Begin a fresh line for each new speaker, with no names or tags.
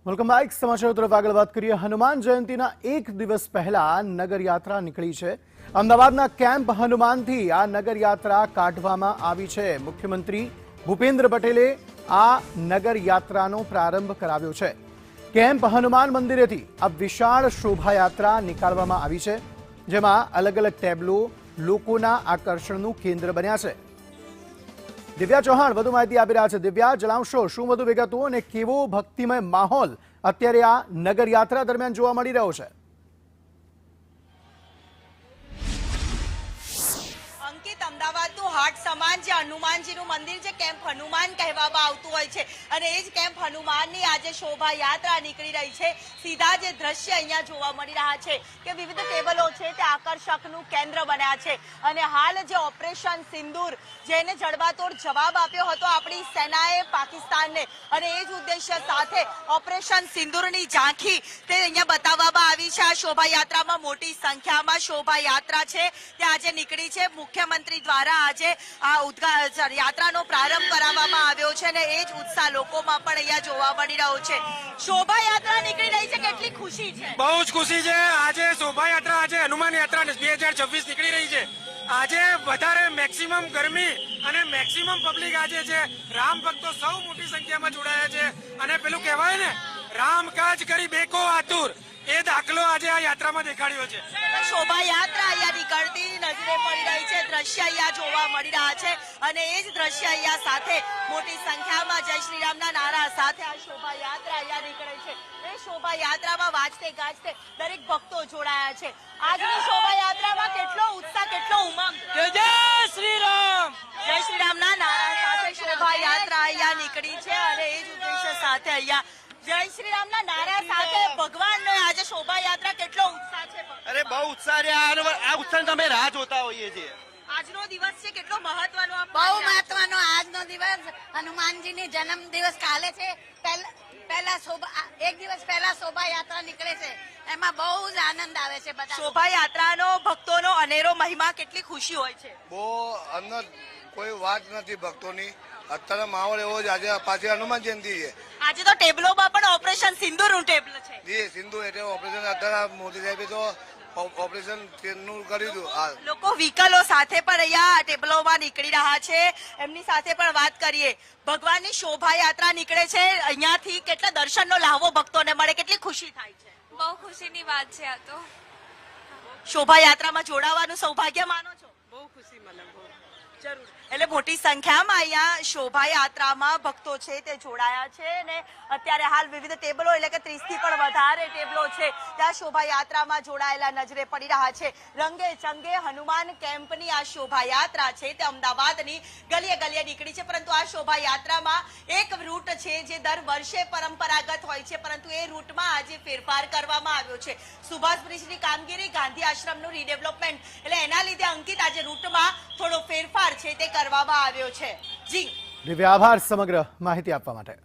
Welcome back. સમાચારો તરફ આગળ વાત કરીએ. હનુમાન જયંતિના એક દિવસ પહેલા નગરયાત્રા નીકળી છે. અમદાવાદના કેમ્પ હનુમાનથી આ નગરયાત્રા કાઢવામાં આવી છે. મુખ્યમંત્રી ભૂપેન્દ્ર પટેલે આ નગરયાત્રાનો પ્રારંભ કરાવ્યો છે. કેમ્પ હનુમાન મંદિરેથી આ વિશાળ શોભાયાત્રા નીકાળવામાં આવી છે, જેમાં અલગ અલગ ટેબ્લો લોકોના આકર્ષણનું કેન્દ્ર બન્યા છે. દિવ્યા ચૌહાણ વધુ માહિતી આપી રહ્યા છે. દિવ્યા, જણાવશો શું વધુ વિગતો અને કેવો ભક્તિમય માહોલ અત્યારે આ નગરયાત્રા દરમિયાન જોવા મળી રહ્યો છે?
અમદાવાદનું હાટ સમાન જે હનુમાનજીનું મંદિર છે, કેમ્પ હનુમાન કહેવામાં આવતું હોય છે, અને એ જ કેમ્પ હનુમાનની આજે શોભાયાત્રા નીકળી રહી છે. સીધા જે દ્રશ્ય અહીંયા જોવા મળી રહ્યા છે કે વિવિધ ટેબલો છે તે આકર્ષકનું કેન્દ્ર બન્યા છે. અને હાલ જે ઓપરેશન સિંદૂર, જેને જડબાતોડ જવાબ આપ્યો હતો આપણી સેનાએ પાકિસ્તાનને, અને એ જ ઉદ્દેશ્ય સાથે ઓપરેશન સિંદૂરની ઝાંખી તે અહીંયા બતાવવામાં આવી છે. આ શોભાયાત્રામાં મોટી સંખ્યામાં શોભાયાત્રા છે તે આજે નીકળી છે. મુખ્યમંત્રી દ્વારા આજે આ યાત્રાનો પ્રારંભ કરાવવામાં આવ્યો છે, અને એ જ ઉત્સાહ લોકોમાં પણ અહીંયા જોવા મળી રહ્યો છે. શોભાયાત્રા નીકળી રહી છે, કેટલી ખુશી છે?
બહુ જ ખુશી છે. આજે શોભાયાત્રા, આજે હનુમાન યાત્રા 2026 નીકળી રહી છે. આજે વધારે મેક્સિમમ ગરમી અને મેક્સિમમ પબ્લિક આજે છે. રામ ભક્તો સૌ મોટી સંખ્યામાં જોડાયા છે, અને પેલું કહેવાય ને, રામ કાજ કરી બેકો આતુર, એ દાખલો આજે આ યાત્રામાં દેખાડ્યો છે.
શોભાયાત્રા અહીંયા નીકળતી નજરે પડી રહી છે, દ્રશ્ય અહીંયા જોવા મળી રહ્યા છે, અને એ જ દ્રશ્ય અહીંયા સાથે મોટી સંખ્યામાં જય શ્રી રામના નારા સાથે આ શોભાયાત્રા અહીંયા નીકળે છે. એ શોભાયાત્રામાં વાજતે ગાજતે દરેક ભક્તો જોડાયા છે. આજની શોભાયાત્રામાં કેટલો ઉત્સાહ, કેટલો ઉમંગ!
જય શ્રી રામ,
જય શ્રી રામના નારા સાથે શોભાયાત્રા અહીંયા નીકળી છે, અને એ જ ઉદ્દેશ્ય સાથે અહીંયા જય શ્રી રામના નારા સાથે ભગવાનનો આજે શોભાયાત્રા, કેટલો ઉત્સાહ છે!
અરે બહુ ઉત્સાહ છે. આ ઉત્સાહ અમે રાહ જોતા હોઈએ છીએ.
આજનો દિવસ છે, કેટલો મહત્વનો!
બહુ મહત્વનો આજનો દિવસ. હનુમાનજીની જન્મ દિવસ કાલે છે. એક દિવસ પહેલા શોભાયાત્રા નીકળે છે, એમાં બહુ જ આનંદ આવે છે. બધા
શોભાયાત્રાનો ભક્તોનો અનેરો મહિમા, કેટલી ખુશી હોય છે!
બહુ અંદર કોઈ વાત નથી ભક્તોની. અત્યારે માહોલ એવો જ. આજે પાછી હનુમાન જયંતિ છે.
આજે તો ટેબલોમાં પણ ઓપરેશન સિંદૂરનું ટેબલ છે.
જી, સિંધુ એટલે ઓપરેશન અત્યારે મોદી સાહેબે તો ઓપરેશન નું કર્યું હતું.
લોકો વ્હીકલો સાથે પણ અહીંયા ટેબલોમાં નીકળી રહ્યા છે. એમની સાથે પણ વાત કરીએ. ભગવાનની શોભાયાત્રા નીકળે છે, અહીંયાથી કેટલા દર્શનનો લાહવો ભક્તોને મળે, કેટલી ખુશી થાય છે?
બહુ ખુશીની વાત છે આ તો.
શોભાયાત્રામાં જોડાવાનું સૌભાગ્ય માનો છો?
બહુ ખુશી મને,
જરૂર. એટલે મોટી સંખ્યામાં અહીંયા શોભાયાત્રામાં ભક્તો છે તે જોડાયા છે, અને અત્યારે હાલ વિવિધ ટેબલો, એટલે કે 30 થી પણ વધારે ટેબલો છે ત્યાં શોભાયાત્રામાં જોડાયેલા નજરે પડી રહ્યા છે. રંગે ચંગે હનુમાન કેમ્પની આ શોભાયાત્રા છે તે અમદાવાદની ગલીએ ગલીએ નીકળી છે. પરંતુ આ શોભાયાત્રામાં એક રૂટ છે જે દર વર્ષે પરંપરાગત હોય છે, પરંતુ એ રૂટમાં આજે ફેરફાર કરવામાં આવ્યો છે. સુભાષ બ્રિજની કામગીરી, ગાંધી આશ્રમનું રીડેવલપમેન્ટ, એટલે એના લીધે અંકિત આજે રૂટમાં થોડો ફેરફાર છે તે કરવામાં આવ્યો છે. જી
દિવ્યા, આભાર સમગ્ર માહિતી આપવા માટે.